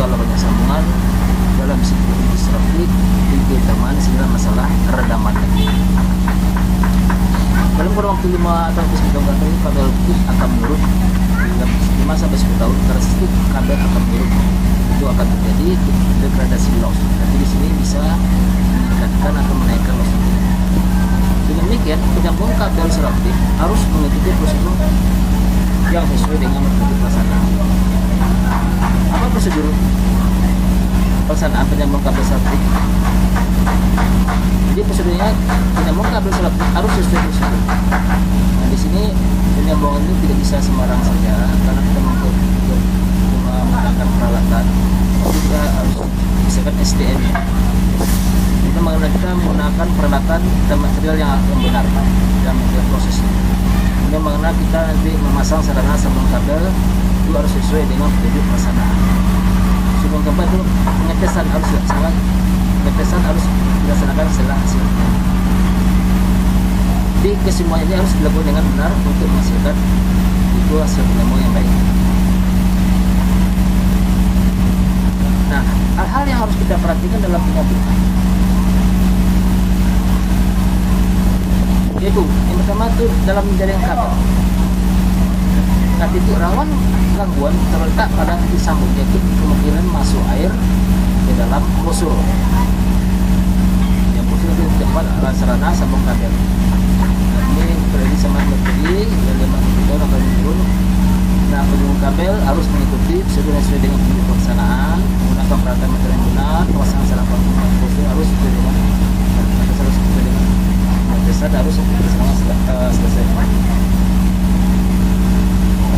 kalau banyak sambungan dalam psikologi disruptif diutamakan adalah masalah redamannya. Dalam kurun waktu 5 atau 10 tahun ini kabel optik akan menurun dalam 5 sampai 10 tahun karakteristik kabel akan menurun. Itu akan terjadi degradasi loss. Tapi di sini bisa meningkatkan atau menaikkan loss. Dengan demikian, penyambung kabel seroptik harus mengikuti prosedur yang sesuai dengan metode pelaksanaan. Apa prosedur pelaksanaan penyambung kabel seroptik? Jadi prosedurnya penyambung kabel seroptik harus sesuai prosedur. Nah, di sini penyambungan ini tidak bisa sembarang saja karena kita menggunakan peralatan. Kita harus misalkan SDM. Kita menggunakan peralatan dan material yang benar dalam prosesnya. Kemudian mengenai kita nanti memasang sarana sambung kabel itu harus sesuai dengan prosedur pelaksanaan. Sebelum kabel itu pengetesan harus dilaksanakan. Pengetesan harus dilaksanakan setelah hasil. Jadi kesemuanya ini harus dilakukan dengan benar untuk menghasilkan itu hasil penyambung yang baik. Nah, hal-hal yang harus kita perhatikan dalam penyambung yaitu yang pertama itu dalam jaringan kabel. Nah, titik rawan gangguan terletak pada titik sambung, yaitu kemungkinan masuk air ke dalam klosur. Yang klosur itu tempat sarana sambung kabel. Nah, ini terjadi sama seperti yang memang kita akan turun. Nah, penyambung kabel harus mengikuti prosedur sesuai dengan pelaksanaan, menggunakan peralatan material yang benar, pemasangan sarana klosur harus sesuai dengan harus selesai.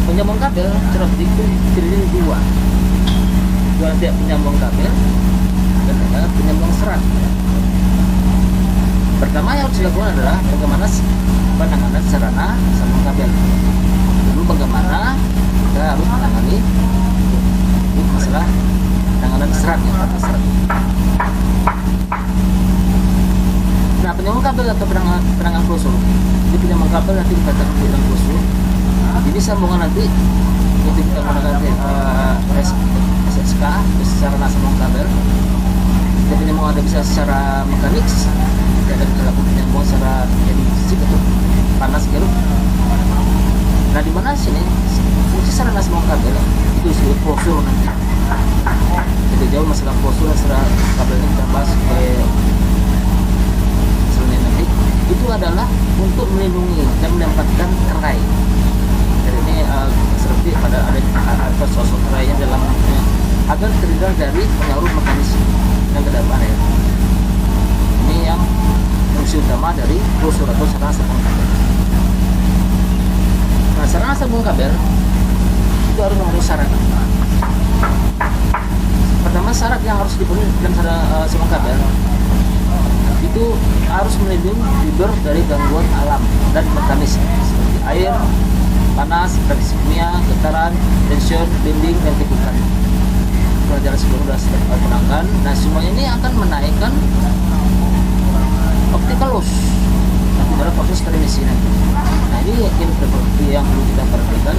Penyambung kabel seroptik itu terdiri dari dua tiap penyambung kabel dan ada penyambung serat. Pertama yang harus dilakukan adalah bagaimana penanganan sarana sambung kabel. Dulu bagaimana kita harus menangani masalah penanganan serat yang kata serat. Nah, penyambung kabel atau penanganan klosur. Jadi penyambung kabel nanti dikatakan penanganan klosur. Jadi sambungan nanti untuk kita menggunakan SSK secara sambung kabel. Jadi penyambung ada bisa secara mekanik, ada dilakukan penyambung secara jadi fisik atau panas garut. Nah, di mana sini fungsi sarana sambung kabel itu disebut klosur nanti. Jadi jauh masalah klosur secara kabel ini kita bahas itu adalah untuk melindungi dan mendapatkan kerai. Jadi ini seperti pada ada sosok kerainya dalam agar terhindar dari pengaruh mekanisme yang kedatangan ya. Ini yang fungsi utama dari klosur atau sarana sambung kabel. Nah, sarana sambung kabel itu harus memenuhi syarat. Pertama, syarat yang harus dipenuhi dalam sarana sambung kabel itu harus melindungi fiber dari gangguan alam dan mekanis seperti air, panas, reaksi kimia, getaran, tension, bending, dan tekukan. Pelajaran sebelumnya sudah terangkan. Nah, semuanya ini akan menaikkan optical loss dalam proses transmisi nanti. Nah, ini yang perlu kita perhatikan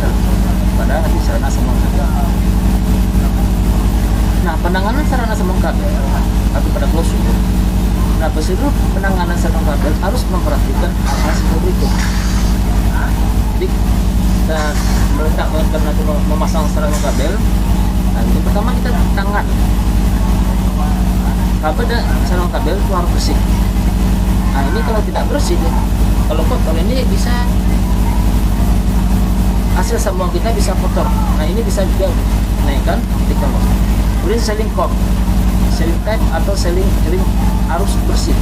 pada nanti sarana sambung kabel. Nah, penanganan sarana sambung kabel atau pada klosur. Nah, prosedur penanganan sambung kabel harus memperhatikan hal seperti berikut. Jadi, kita memasang sarana kabel. Nah, yang pertama kita tangan. Kabel dan sarana kabel itu harus bersih. Nah, ini kalau tidak bersih, kalau kotor ini bisa hasil sambungan kita bisa kotor. Nah, ini bisa juga menaikkan optical loss. Kemudian sealing cord, sealing type atau sealing ring harus bersih.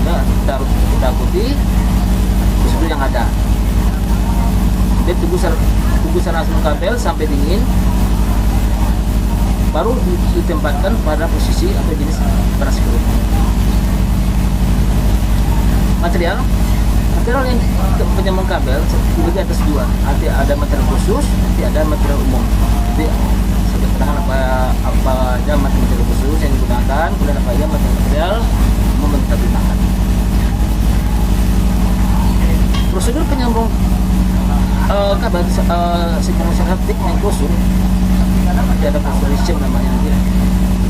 Nah, kita harus ikuti prosedur yang ada. Jadi tunggu sarana sambung kabel sampai dingin, baru ditempatkan pada posisi atau jenis panas garut. Material yang penyambung kabel dibagi atas dua. Nanti ada material khusus, nanti ada material umum. Jadi sebenarnya apa aja material khusus yang digunakan, kemudian apa aja material umum yang kita gunakan. Prosedur penyambung kabel secara septik yang khusus. ada installation namanya nanti.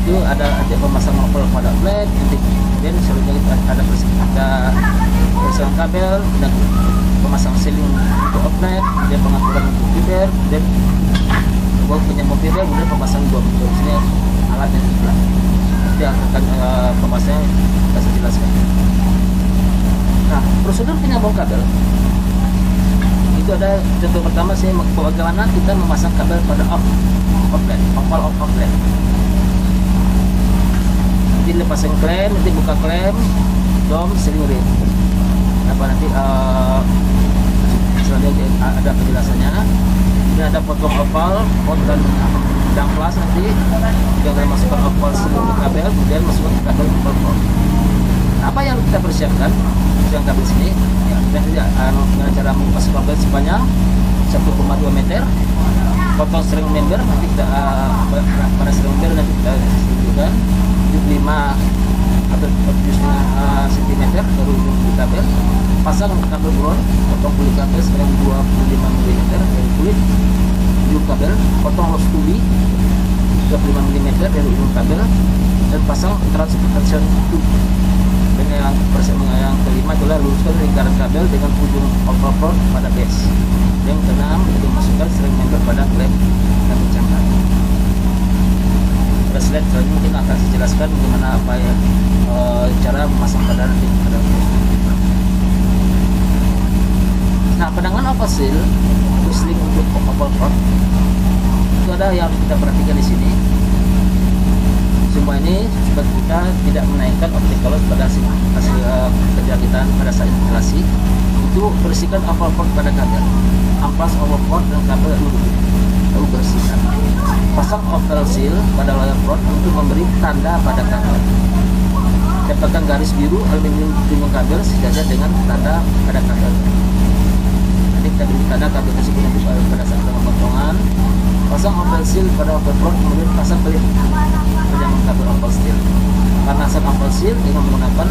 Itu ada pemasang novel pada flat, nanti kemudian selanjutnya ada pemasangan kabel dan pemasang sealing untuk outlet, kemudian pengaturan untuk fiber, dan penyambung fiber, kemudian pemasang dom. Sini alat yang dibuat. Nanti akan pemasangnya kita jelaskan. Nah, prosedur penyambung kabel itu ada contoh pertama, saya bagaimana kita memasang kabel pada outlet, outlet. Nanti lepaskan klem, nanti buka klem, dom, sealing ring. Apa nanti selanjutnya ada penjelasannya. Kemudian ada potong oval, pot dan dangklas, nanti kita masukkan oval seluruh kabel, kemudian masukkan kabel oval. Apa yang kita persiapkan yang kabel sini? Ya, kita dengan cara mengupas kabel sepanjang 1,2 meter, potong string member, nanti kita pada string member nanti kita sisihkan 5 atau 7,5 cm dari ujung kulit kabel, pasang kabel buron, potong kulit kabel sepanjang 25 mm dari kulit ujung kabel, potong los tuli 25 mm dari ujung kabel, dan pasang transportation tube. Dan yang kelima adalah luruskan lingkaran kabel dengan ujung oval front pada base. Yang keenam, masukkan string member pada klem dan kencangkan. Pada slide selanjutnya mungkin akan saya jelaskan bagaimana apa ya cara memasang pada nanti pada Nah, pedangan oval seal sealing untuk oval front itu ada yang kita perhatikan di sini. Semua ini supaya kita tidak menaikkan optical loss pada hasil kerja kita pada saat instalasi. Itu bersihkan oval port pada kabel, amplas oval port dan kabel lalu bersihkan. Pasang oval seal pada lower port untuk memberi tanda pada kabel. Dapatkan garis biru aluminium ujung kabel sejajar dengan tanda pada kabel. Nanti kita beri tanda kabel tersebut nanti pada saat pemotongan. Pasang oval seal pada oval port, kemudian pasang penyambung kabel oval seal. Panasan oval seal dengan menggunakan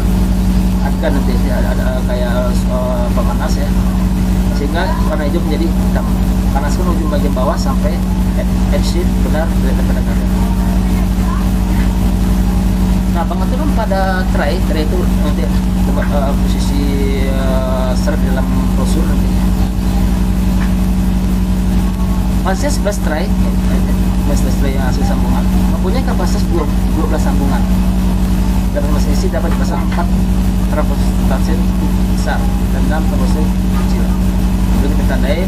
adgan, nanti ada kayak pemanas ya, sehingga warna hijau menjadi hitam. Panaskan ujung bagian bawah sampai edge sheet benar pada kabel. Nah, pengaturan pada tray itu nanti posisi serep dalam brosur nanti. Kapasitas bus tray yang hasil sambungan mempunyai kapasitas 12 sambungan. Dan mesin isi dapat dipasang 4 transportasi besar dan 6 transportasi kecil. Kemudian kita tandai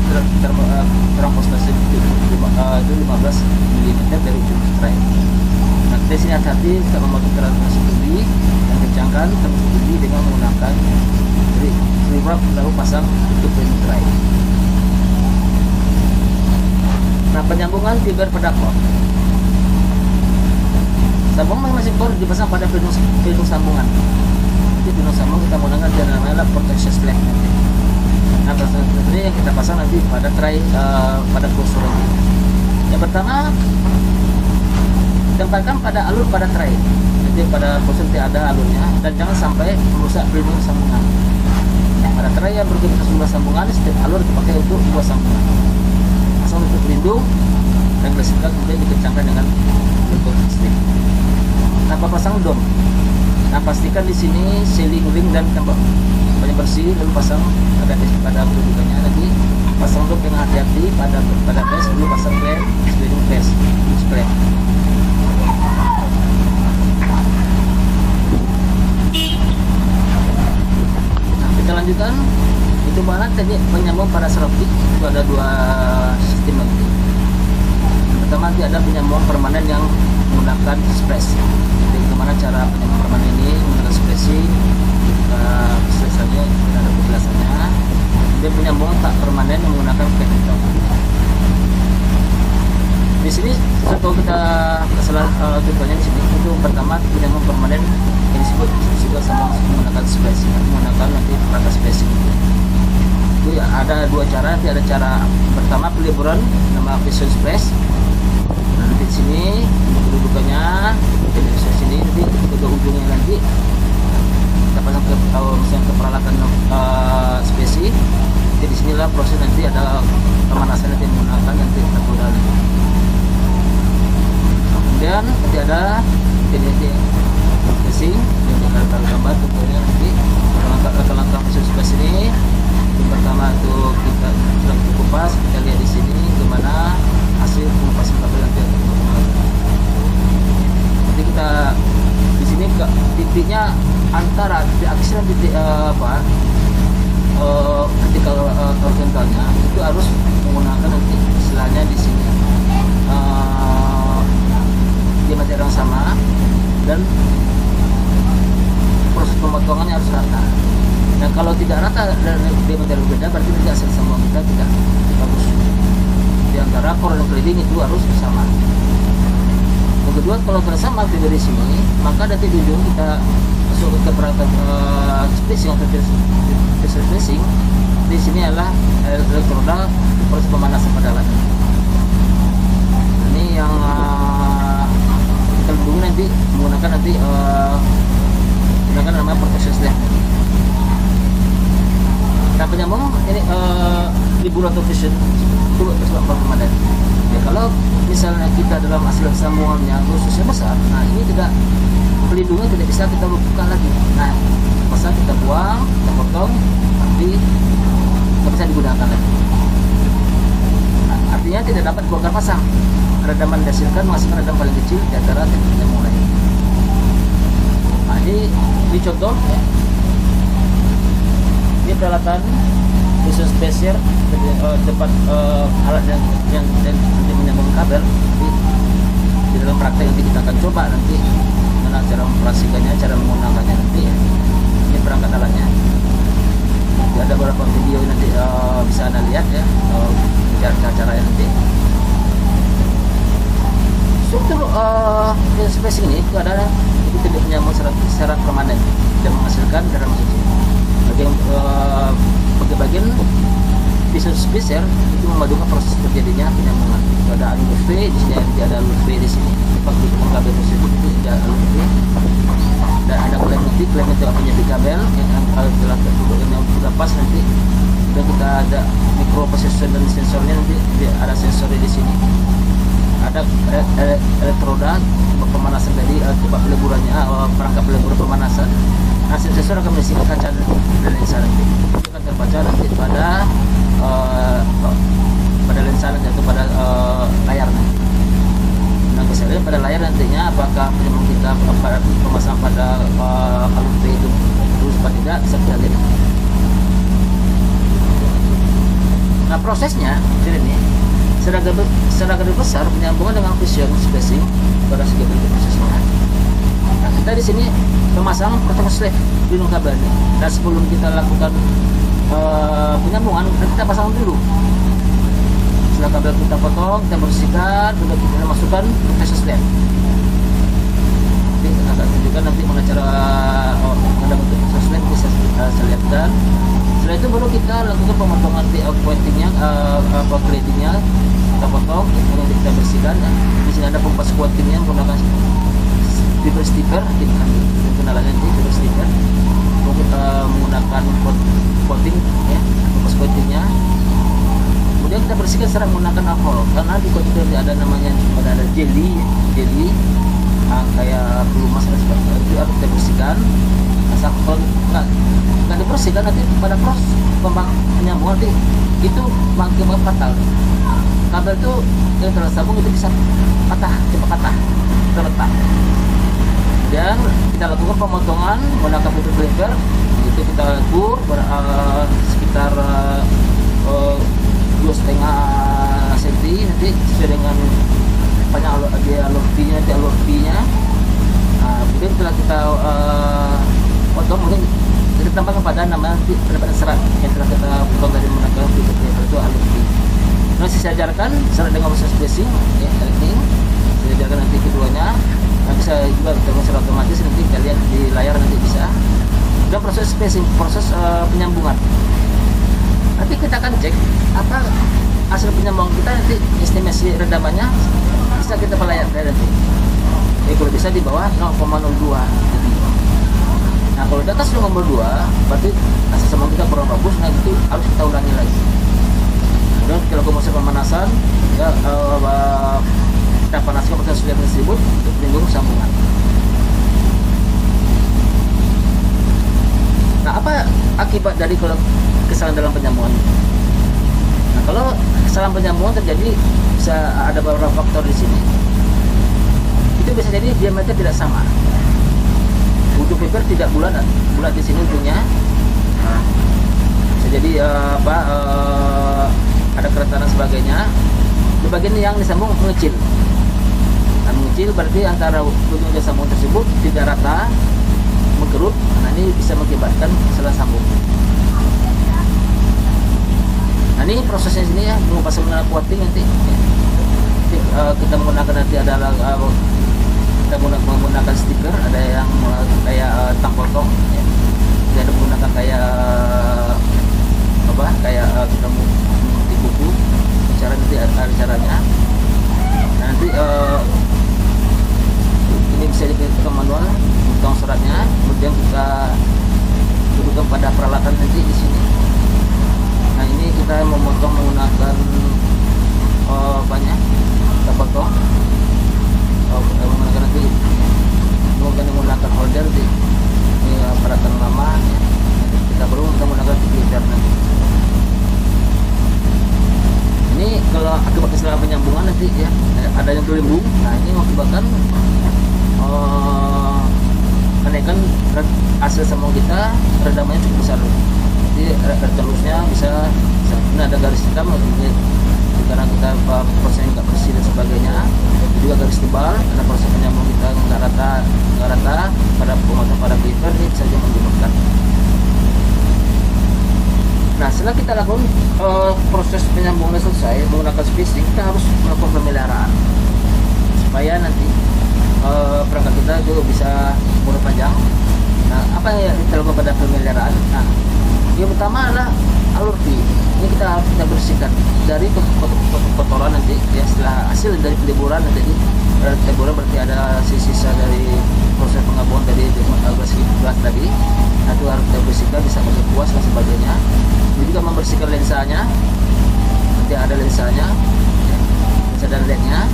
transportasi itu 15 mm dari ujung tray. Nah, di sini hati-hati kita memotong transportasi tubi dan kencangkan transportasi tubi dengan menggunakan rewrap lalu pasang tutup pelindung tray. Nah, penyambungan fiber pada core. Sambungan masing-masing core dipasang pada pelindung sambungan. Jadi pelindung sambungan kita menggunakan yang namanya protection strap. Nah, ini yang kita pasang nanti pada tray pada kursor ini. Yang pertama, tempatkan pada alur pada tray. Jadi pada kursor tidak ada alurnya dan jangan sampai merusak pelindung sambungan. Pada tray yang berbentuk sejumlah sambungan, setiap alur dipakai untuk 2 sambungan. Untuk pelindung dan bersihkan, kemudian dikencangkan dengan bentuk strip. Tanpa pasang dom. Nah, pastikan di sini sealing ring dan tembok banyak bersih, lalu pasang pada kedudukannya. Nanti pasang dom dengan hati-hati pada base, lalu pasang klem seluruh base klem. Nah, kita lanjutkan. Itu mana tadi penyambung pada selopik itu ada 2 sistem nanti. Pertama nanti ada penyambung permanen yang menggunakan spres. Jadi bagaimana cara penyambung permanen ini menggunakan spacing, selesainya ada penjelasannya. Kemudian penyambung tak permanen yang menggunakan catheter. Di sini contoh kita contohnya di sini itu pertama penyambung permanen yang disebut sambung menggunakan spacing, menggunakan nanti perangkat spacing. Itu ya, ada 2 cara. Nanti ada cara pertama peliburan nama precision press. Nanti di sini kedudukannya di sini, nanti ke ujungnya nanti kita pasang ke misalnya ke peralatan spesi. Jadi di sinilah proses nanti ada pemanasan nanti menggunakan nanti terpodal. kemudian nanti ada finishing casing yang kita taruh gambar tentunya nanti langkah-langkah proses spesies ini. Yang pertama itu kita kupas, kita lihat di sini gimana hasil pengupasan kabel nanti. Nanti kita di sini titiknya antara titik aksi dan titik vertikal horizontalnya itu harus menggunakan nanti istilahnya di sini diameter yang sama dan proses pemotongannya harus rata. Dan kalau tidak rata dan diameter berbeda berarti tidak sambungan kita tidak bagus. Di antara core dan keliling itu harus sama. Yang kedua, kalau tidak sama dari sini, maka nanti di ujung kita masuk ke perangkat spacing atau spacing. Di sini adalah elektroda proses pemanasan pada alat. Ini yang kita hubungi nanti menggunakan menggunakan namanya proses lab. Nah, penyambung ini libur atau fusion itu sebab perkembangan. Ya, kalau misalnya kita dalam hasil sambungannya khususnya besar, nah ini tidak pelindungnya tidak bisa kita buka lagi. Nah, masa kita buang, kita potong, tapi tidak bisa digunakan lagi. Nah, artinya tidak dapat bongkar pasang. Redaman dihasilkan menghasilkan redam paling kecil di antara tekniknya mulai. Nah, ini contoh ya. Ini peralatan khusus spesial tempat alat yang nanti menyambung kabel. Jadi, di dalam praktek nanti kita akan coba nanti mana cara mengoperasikannya, cara menggunakannya nanti ya. Ini perangkat alatnya. Jadi ada beberapa video nanti bisa anda lihat ya cara-caranya nanti. Struktur spacing ini itu adalah itu tidak menyambung secara permanen dan menghasilkan garam suci. Bagian pisau spacer itu memadukan proses terjadinya penyambungan. Ada alur V di sini, ada alur V di sini. Tempat hubungan kabel tersebut itu ada alur V. Dan ada klem nanti, klem itu penyambung kabel yang kalau sudah pas nanti. Dan kita ada microprocessor dan sensornya nanti ada sensornya di sini. Ada elektroda pemanasan tadi, tempat peleburannya, perangkap pelebur pemanasan. Nah, sensor akan mengisikan kaca dan lensa nanti. Itu akan terbaca nanti pada lensa nanti atau pada layar nanti. Nah, bisa lihat pada layar nantinya apakah penyambung kita pemasang pada alur V itu terus atau tidak, bisa kita lihat. Nah, prosesnya ini secara garis besar penyambungan dengan fusion spacing pada segi bentuk prosesnya. Nah, kita di sini memasang protokol slave di ujung kabel ini. Dan sebelum kita lakukan penyambungan, kita pasang dulu. Setelah kabel kita potong, kita bersihkan, kemudian kita masukkan protokol slave. Jadi kita akan tunjukkan nanti mana cara ada bentuk protokol slave bisa saya lihatkan. Setelah itu baru kita lakukan pemotongan pointingnya, platingnya kita potong, kemudian kita bersihkan. Di sini ada pempas coatingnya menggunakan fiber sticker, kenalan nanti fiber sticker. Kemudian kita menggunakan coating ya, pempas coatingnya. Kemudian kita bersihkan secara menggunakan alkohol, karena di coating itu ada namanya ada jelly, kayak pelumas dan sebagainya. Itu harus kita bersihkan. Asal nggak dibersihkan nanti pada proses penyambungan nanti itu makin fatal. Kabel itu yang tersambung itu bisa cepat patah, terletak. Dan kita lakukan pemotongan menggunakan fiber cleaver. Itu kita ukur sekitar 2,5 cm nanti sesuai dengan panjang alur V-nya. Nah, kemudian setelah kita potong, kemudian kita tambahkan pada namanya pendapatan serat yang telah kita potong dari menggunakan fiber cleaver itu alur V. Nah, saya ajarkan serat dengan proses spacing ya, ini saya ajarkan nanti keduanya. Nanti saya juga terus secara otomatis nanti kita lihat di layar nanti bisa. Dan proses spacing, proses penyambungan. Nanti kita akan cek apa hasil penyambungan kita, nanti estimasi redamannya bisa kita pelayar nanti. Jadi kalau bisa di bawah 0,02. Nah, kalau di atas 0,2 berarti hasil sambungan kita kurang bagus. Nah, itu harus kita ulangi lagi. Kemudian kita lakukan proses pemanasan ya, kita panaskan pakai suhu tersebut untuk melindungi sambungan. Nah, apa akibat dari kesalahan dalam penyambungan? Nah, kalau kesalahan penyambungan terjadi bisa ada beberapa faktor di sini. Itu bisa jadi diameter tidak sama. Ujung piper tidak bulat di sini ujungnya. Bisa jadi ada keretanan sebagainya. Di bagian yang disambung mengecil. Nah, mengecil berarti antara ujung sambung tersebut tidak rata, mengkerut. Nah, ini bisa mengakibatkan kesalahan sambung. Nah, ini prosesnya sini ya, mengupas menggunakan coating nanti. Kita menggunakan nanti adalah kita menggunakan stiker, ada yang kayak tang potong, ya. Ada menggunakan kayak kita di buku. Cara nanti ada caranya. Nah, nanti ini bisa diketikkan manual, potong seratnya, kemudian kita dudukkan pada peralatan nanti di sini. Nah, ini kita memotong menggunakan kita potong menggunakan nanti menggunakan holder di peralatan lama ya. Kita perlu menggunakan splitter nanti. Ini kalau akibat kesalahan penyambungan nanti ya ada yang terlimbung. Nah, ini mengakibatkan kenaikan hasil sambung kita redamannya cukup besar. Jadi terusnya bisa ini ada garis hitam karena kita prosesnya nggak bersih dan sebagainya. Juga garis tebal karena proses penyambung kita nggak rata pada pemotong pada piper ini saja menyebabkan. Nah, setelah kita lakukan proses penyambungan selesai menggunakan spacing, kita harus melakukan pemeliharaan supaya nanti perangkat kita juga bisa umur panjang. Nah, apa yang kita lakukan pada pemeliharaan? Nah, yang pertama adalah alur P. Ini kita harus bersihkan dari kotoran nanti ya, setelah hasil dari peliburan nanti peliburan berarti ada sisa dari proses penggabungan dari gelas tadi. Nah, itu harus kita bersihkan, bisa pakai kuas dan sebagainya. Ini juga membersihkan lensanya, nanti ada lensanya ya, lensa dan lednya.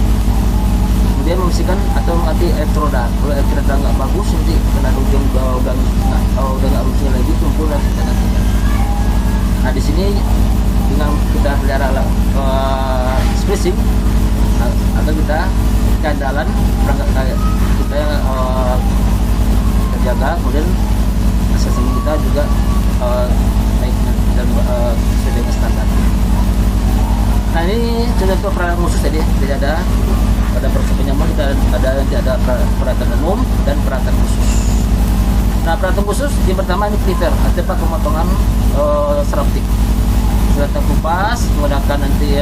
Kemudian membersihkan atau nanti elektroda. Kalau elektroda nggak bagus nanti kena ujung udah nggak rusnya lagi, tumpul dan kita gantikan. Nah, di sini dengan kita pelihara spacing agar kita keandalan perangkat kita terjaga, kemudian hasil sambung kita juga naik dan sesuai dengan standar. Nah, ini contoh peralatan khusus tadi, jadi ada pada proses penyambungan kita ada peralatan umum dan peralatan khusus. Nah, peralatan khusus yang pertama ini clipper, tempat pemotongan seraptik. Kita kupas menggunakan nanti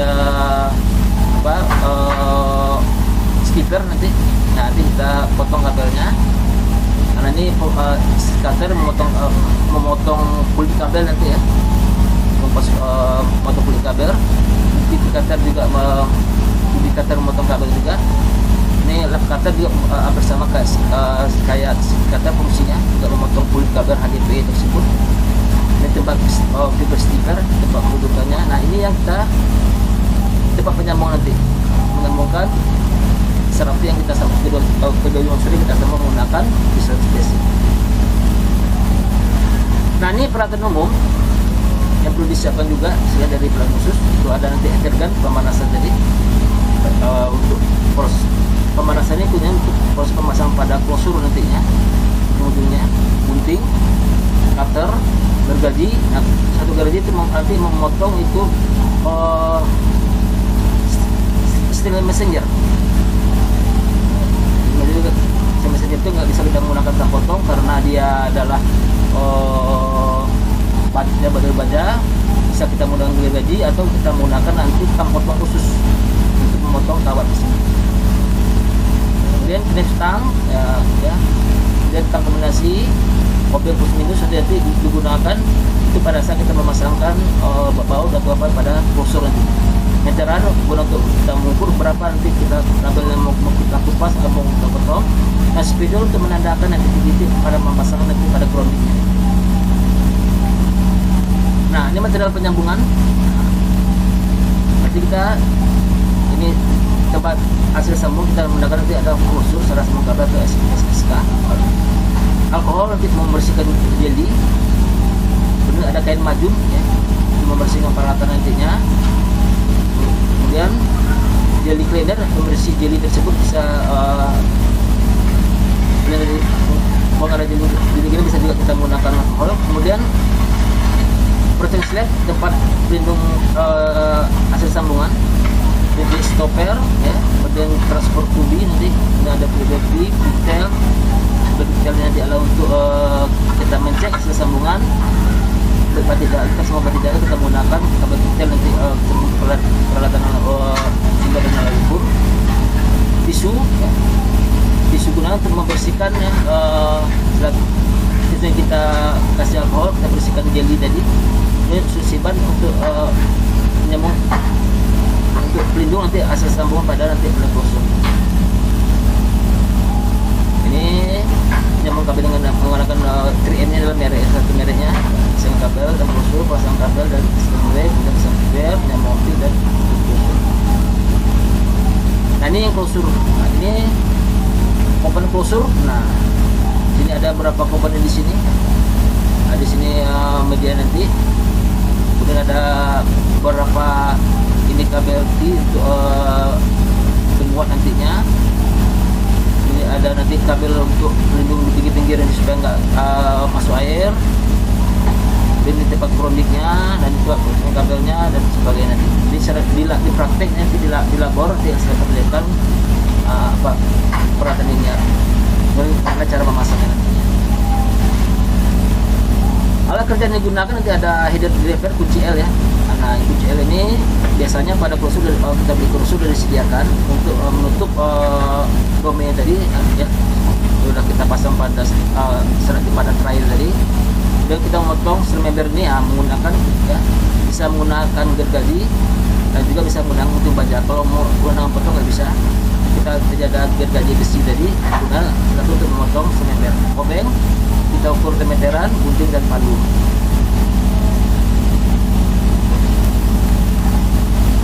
skipper nanti. Nah, nanti kita potong kabelnya. Karena ini cutter memotong kulit kabel nanti ya. Memotong kulit kabel. Nanti cutter juga memotong kabel juga. Ini lap cutter juga bersama kayak cutter fungsinya juga memotong kulit kabel HDPE tersebut. Ini tempat fiber sticker, tempat kedudukannya. Nah, ini yang kita tempat penyambung nanti, menyambungkan serapti yang kita sambung kedua unsur kita sambung menggunakan pisau spacing. Nah, ini peralatan umum yang perlu disiapkan juga selain dari peralatan khusus. Itu ada nanti energan pemanasan tadi untuk proses pemanasan ini punya untuk proses pemasangan pada klosur nantinya. Kemudiannya gunting, cutter, gergaji. Nah, satu gergaji itu nanti memotong itu steel messenger. Steel messenger itu nggak bisa kita menggunakan tang potong karena dia adalah badai baja. Bisa kita menggunakan gergaji atau kita menggunakan nanti tang potong khusus untuk memotong kawat di sini. Kemudian knip tang ya. Kemudian tang kombinasi mobil plus minus nanti digunakan itu pada saat kita memasangkan baut atau apa pada klosur nanti. Meteran untuk kita mengukur berapa nanti kita kabel yang mau kita kupas atau mau kita potong. Nah, spidol untuk menandakan nanti titik pada memasangkan nanti pada groundingnya. Nah, ini material penyambungan. Nanti kita tempat hasil sambung kita menggunakan nanti ada klosur secara sambung kabel atau SSK. Alkohol nanti membersihkan jeli. Kemudian ada kain majum ya, untuk membersihkan peralatan nantinya. Kemudian jeli cleaner membersih jeli tersebut bisa kalau ada jeli gini bisa juga kita menggunakan alkohol. Kemudian protein slab tempat pelindung hasil sambungan, jadi stopper ya, kemudian transport tubi nanti ada PVC, detail nanti adalah untuk kita mencek hasil sambungan. Tempat tidak, kita semua tidak kita menggunakan kabel detail nanti peralatan sehingga dengan ukur. Tisu ya. Tisu gunakan untuk membersihkan ya, setelah kita kasih alkohol kita bersihkan jeli tadi. Ini susiban untuk menyambung untuk pelindung nanti hasil sambungan pada nanti bulan kosong. Ini menyambung kabel dengan menggunakan 3M-nya dalam merek satu mereknya, pasang kabel dan klosur, pasang kabel dan sambungan, kemudian pasang web, menyambung optik dan klosur. Nah ini yang klosur. Nah ini komponen klosur. Nah sini ada berapa komponen di sini. Nah, di sini media nanti. Kemudian ada beberapa ini kabel T untuk penguat nantinya. Ini ada nanti kabel untuk pelindung di pinggir-pinggir supaya nggak masuk air. Ini tempat groundingnya dan juga kabelnya dan sebagainya nanti. Jadi secara di prakteknya di labor nanti saya perlihatkan apa peralatan ini ya. Karena cara memasaknya nanti. Alat kerja yang digunakan nanti ada header driver kunci L ya. Nah kunci L ini biasanya pada klosur kita beli klosur sudah disediakan untuk menutup domain tadi ya. Sudah kita pasang pada pada trial tadi. Dan kita memotong member ini ya, menggunakan ya bisa menggunakan gergaji dan juga bisa menggunakan gunting baja. Kalau mau menggunakan potong nggak bisa. Kita ada gergaji besi tadi guna untuk memotong member. Obeng kita ukur meteran, gunting dan palu.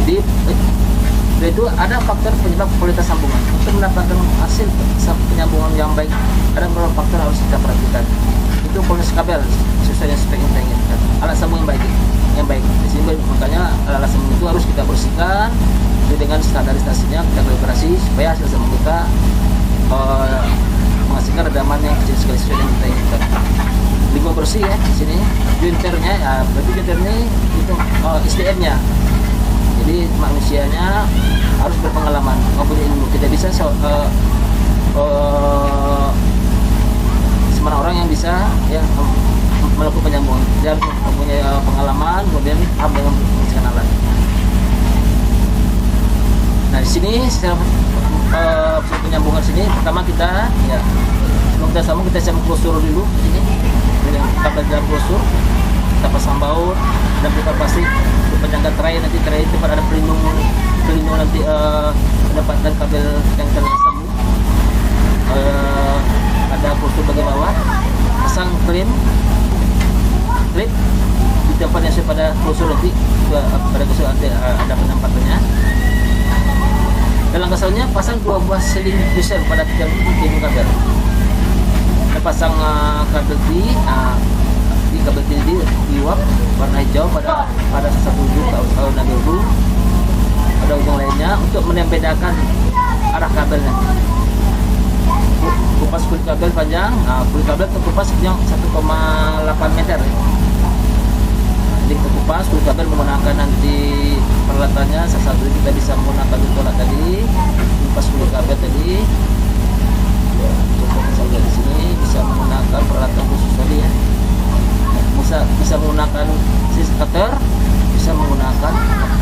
Jadi itu ada faktor penyebab kualitas sambungan. Untuk mendapatkan hasil penyambungan yang baik, ada beberapa faktor harus kita perhatikan. Itu kualitas kabel sesuai dengan spek yang kita inginkan. Alat sambung yang baik. Di sini makanya alat sambung itu harus kita bersihkan dengan standarisasinya, kita kalibrasi supaya hasil sambung kita menghasilkan redaman yang kecil sekali sesuai dengan kita inginkan. Lingkungan bersih ya di sini. Jointernya ya, berarti jointernya itu SDM-nya. Jadi manusianya harus berpengalaman, mempunyai ilmu. Tidak bisa semua orang yang bisa ya melakukan penyambungan. Dia harus mempunyai pengalaman, kemudian paham dengan menggunakan alat. Nah di sini secara penyambungan sini pertama kita ya sebelum kita sambung kita siapkan klosur dulu ini dengan kabel dalam klosur, kita pasang baut dan kita pasti penyangga tray nanti tray itu pada ada pelindung nanti mendapatkan kabel yang tersambung. Ada klosur bagian bawah, pasang klip di tempat yang sesuai pada klosur nanti pada klosur ada penempatannya. Dalam kasalnya pasang 2 buah seling user pada tiang kabel. Kita pasang kabel di kabel di uap warna hijau pada satu ujung kalau nabi dulu pada ujung lainnya untuk membedakan arah kabelnya. Kupas kulit kabel panjang, kulit kabel terkupas yang 1,8 meter. Jadi kita kupas kulit kabel menggunakan nanti peralatannya. Salah satu kita bisa menggunakan tolak tadi, kupas kulit kabel tadi. Contoh misalnya di sini bisa menggunakan peralatan khusus tadi ya. Bisa menggunakan sis cutter, bisa menggunakan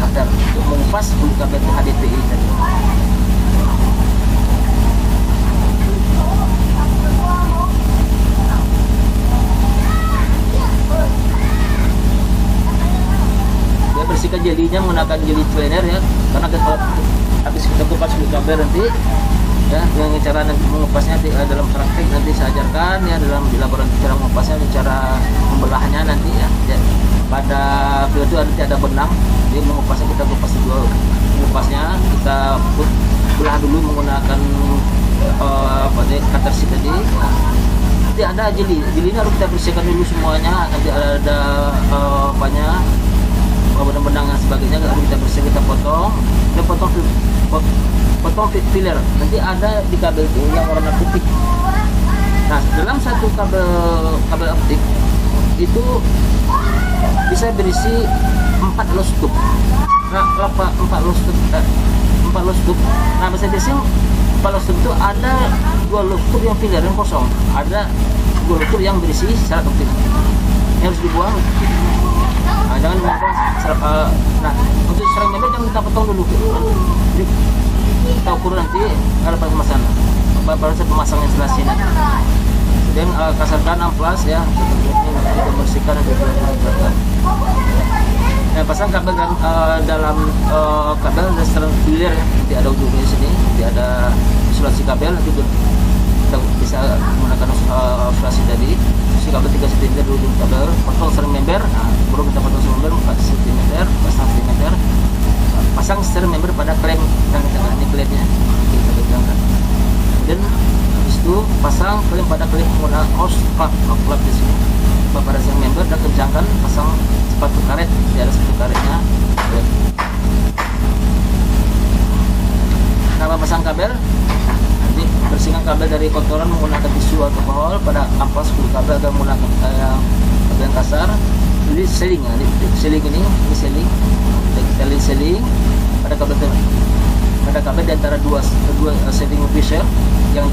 cutter untuk mengupas kulit kabel HDPI tadi. Dia bersihkan jelinya menggunakan jeli cleaner ya, karena habis kita kupas kulit kabel nanti ya dengan cara nanti mengupasnya dalam praktek nanti saya ajarkan ya dalam di laboratorium cara mengupasnya, cara membelahnya nanti ya. Pada video itu nanti ada benang, jadi mengupasnya kita kupas mengupasnya kita belah dulu menggunakan cutter sheet tadi. Nanti ada jeli harus kita bersihkan dulu semuanya. Nanti ada benang-benang dan sebagainya harus kita bersihkan, kita potong. Kita potong filler. Nanti ada di kabel itu yang warna putih. Nah, dalam satu kabel optik itu bisa berisi 4 lost tube. Nah, 4 lost tube. Nah, bisa berisi 4 lost tube itu ada 2 lost tube yang filler yang kosong. Ada 2 lost tube yang berisi syarat optik. Ini harus dibuang. Nah, jangan dibuang nah, untuk serang member jangan kita potong dulu. Jadi, kita ukur nanti ada pemasangan. Baru saya pemasangnya setelah sini. Dan kasarkan amplas ya, kita bersihkan dan kita nah, pasang kabel dalam kabel dan setelah filler nanti ada ujungnya sini, nanti ada isolasi kabel, nanti kita bisa menggunakan isolasi tadi. Isi kabel 3 cm di ujung kabel, potong string member, nah, baru kita potong string member 4 cm, pasang string member, pasang string member pada klem yang ini klemnya kita kencangkan. Dan habis itu pasang klem pada klem menggunakan hose klep di sini. Pada string member dan kencangkan, pasang sepatu karet di atas sepatu karetnya. Nah, pasang kabel, nanti bersihkan kabel dari kotoran menggunakan tisu alkohol pada amplas kulit kabel agar menggunakan kabel yang kasar. Jadi seling, ya, seling ini seling, kita lihat seling pada kabel di antara dua seling fisher yang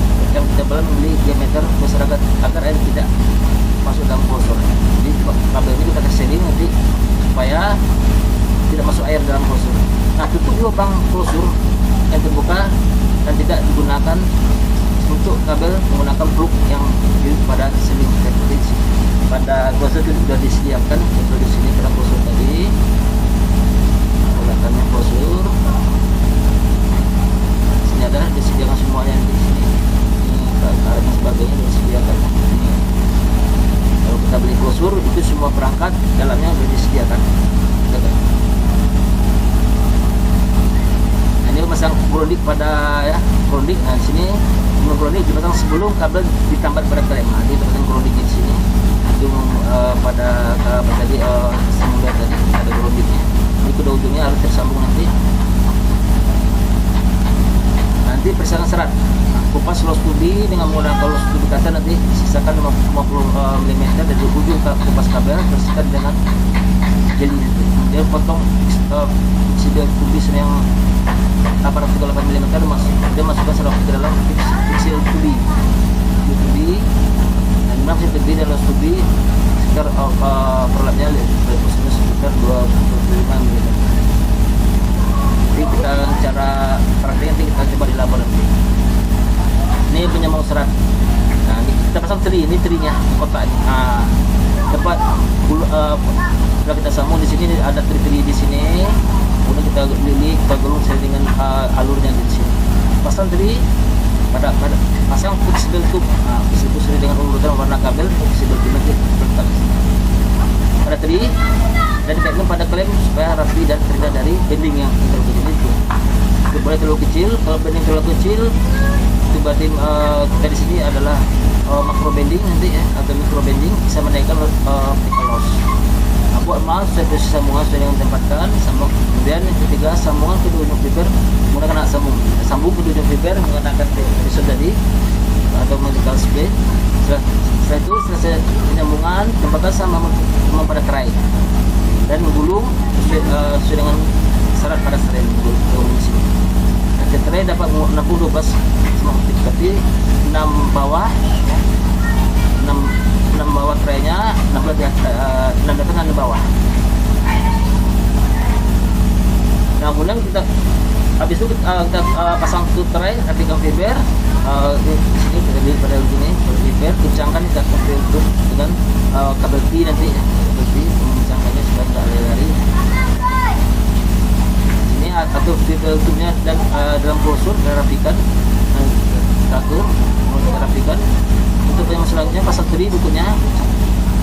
tebal memiliki diameter masyarakat agar air tidak masuk dalam klosur. Jadi kabel ini kita seling nanti supaya tidak masuk air dalam klosur. Nah, tutup lubang klosur yang terbuka dan tidak digunakan untuk kabel menggunakan plug yang pada seling seperti pada klosur itu sudah disediakan seperti di sini pada klosur tadi. Menggunakannya klosur. Sini ada disediakan semuanya di sini. Ini karet dan sebagainya disediakan. Ini. Kalau kita beli klosur itu semua perangkat dalamnya sudah disediakan. Nah, ini pasang grounding pada ya grounding. Nah, di sini grounding dipasang sebelum kabel ditambah pada klem. Nah, dia pasang grounding di sini. Itu pada tadi sambungan tadi ada groundingnya. Ini kedua ujungnya harus tersambung nanti. Nanti persiapan serat. Kupas los tubi dengan menggunakan los tubi kaca, nanti sisakan 50 mm dari ujung kupas kabel, bersihkan dengan jeli nanti. Dia potong isi tubi yang 838 mm dia masukkan serat ke dalam isi tubi dan memang isi tubi dan los tubi sekitar perlapnya sekitar 25 mm. Jadi kita cara prakteknya nanti kita coba di labor nanti. Ini penyambung serat. Nah, ini kita pasang teri, ini terinya kotak ini. Nah, dapat kalau kita sambung di sini ada teri di sini. Kemudian kita gulung sesuai dengan alurnya di sini. Pasang teri pada pasang fleksibel tube. Nah, fleksibel sesuai dengan urutan warna kabel, fleksibel tube nanti letak di sini. Pada teri dan dikaitkan pada klem supaya rapi dan terhindar dari bending yang terlalu kecil itu. Itu boleh terlalu kecil, kalau bending terlalu kecil itu berarti kita di sini adalah makro bending nanti ya, atau mikro bending bisa menaikkan optical loss. Nah, buat mouse saya posisi sambungan sudah yang ditempatkan, sambung. Kemudian yang ketiga sambungan ke ujung fiber menggunakan anak sambung ke ujung fiber menggunakan episode tadi atau medical spray. Setelah itu selesai penyambungan, tempatkan sama pada kerai dan menggulung sesuai dengan syarat pada serai menggulung di sini. Nanti serai dapat 60 12 tapi 6 bawah ya. 6 bawah traynya, 6 di tengah di bawah. Nah, kemudian kita habis itu kita pasang tutup tray, rapikan fiber. Di sini kita lihat pada begini, fiber kencangkan kita tutup dengan kabel T nanti ya, kabel T mengencangkannya supaya nggak lari-lari. Ini atau fiber tutupnya dan dalam klosur kita rapikan, atur, kita rapikan. Untuk yang selanjutnya pasang teri bukunya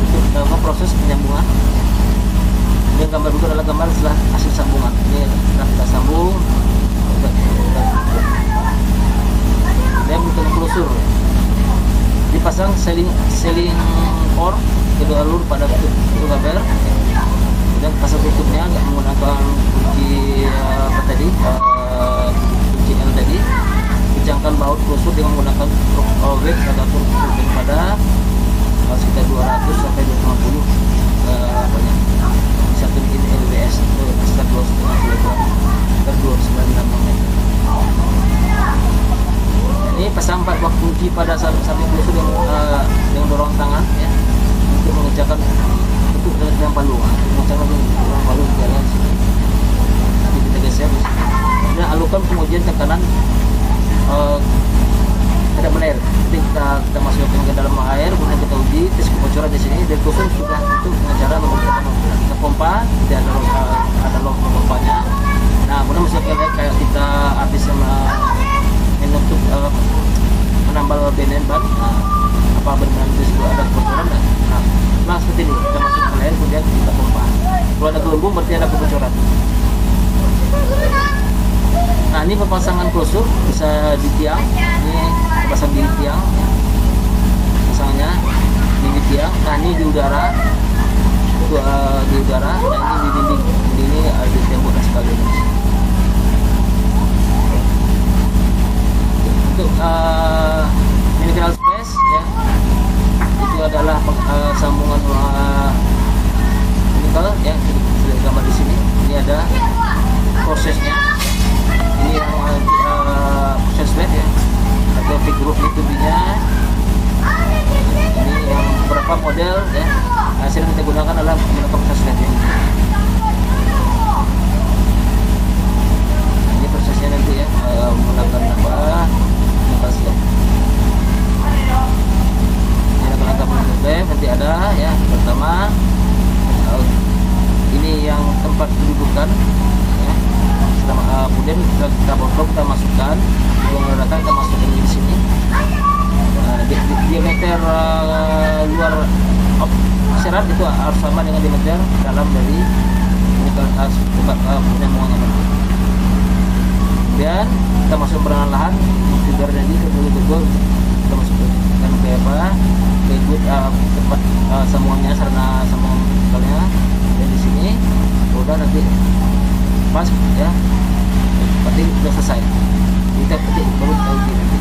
untuk proses penyambungan. Ini Kemudian gambar berikut adalah gambar setelah hasil sambungan. Ini setelah kita sambung, kemudian bentuk closure. Dipasang seling core kedua alur pada tutup kabel. Kemudian pasang tutupnya nggak menggunakan kunci apa tadi, kunci L tadi. Kencangkan baut closure dengan menggunakan weight atau tutup daripada sekitar 200 sampai 250 banyak. Satu ini LBS itu sekitar 2,5 kg per 296 meter. Ini pasang 4 buah kunci pada samping closure dengan dorong tangan ya, untuk mengencangkan tutup dengan palu. Mengencangkan dengan palu di jalan sini. Jadi kita geser. Kemudian alurkan pengujian tekanan tidak benar. Jadi kita masukkan ke dalam air, kemudian kita uji tes kebocoran di sini. Dan khusus sudah untuk dengan cara menggunakan kita pompa, tidak ada pompanya. Nah, kemudian masukkan kayak kita habis menutup menambal benen ban, apa benar itu sudah ada kebocoran. Nah, seperti ini kita masukkan ke air, kemudian kita pompa. Kalau ada gelembung berarti ada kebocoran. Nah, ini pemasangan closure bisa di tiang. Ini pasang di tiang, pasangnya ini di tiang. Nah, ini di udara, itu di udara. Nah, ini di dinding. Ini ada tembok dan sebagainya. Untuk minimal space ya, itu adalah sambungan minimal ya, sudah gambar di sini. Ini ada prosesnya. Ini yang proses led ya, atau big group tubinya. Ini yang beberapa model ya, hasil yang kita gunakan adalah menggunakan proses led ini. Ini prosesnya nanti ya, menggunakan apa? Proses led. Ini langkah proses led nanti ada ya. Pertama, ini yang tempat kedudukan. Kemudian kita potong, kita masukkan buang ledakan, kita masukkan di sini. Diameter luar serat itu harus sama dengan diameter dalam dari punya muangan. Kemudian kita masuk perlahan-lahan juga jadi betul-betul kita masukkan ke apa, ke tempat sambungannya, sarana sambungan misalnya. Dan di sini udah nanti pas ya, berarti sudah selesai. Kita petik baru tahu nanti.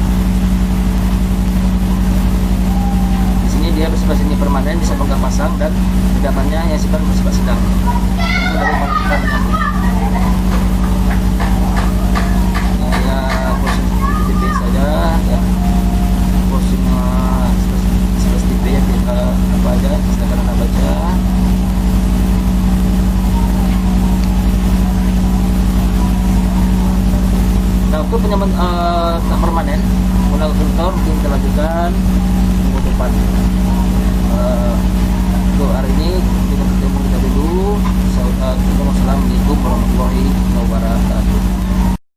Di sini dia bersifat sini permanen, bisa bongkar pasang, dan ledakannya yang bersifat sedang. Itu dari masukan ya, posisi TP saja ya, posisi sebelas TP ya, apa aja, silakan anda baca. Nah, untuk penyaman tak permanen, menggunakan filter mungkin kita lanjutkan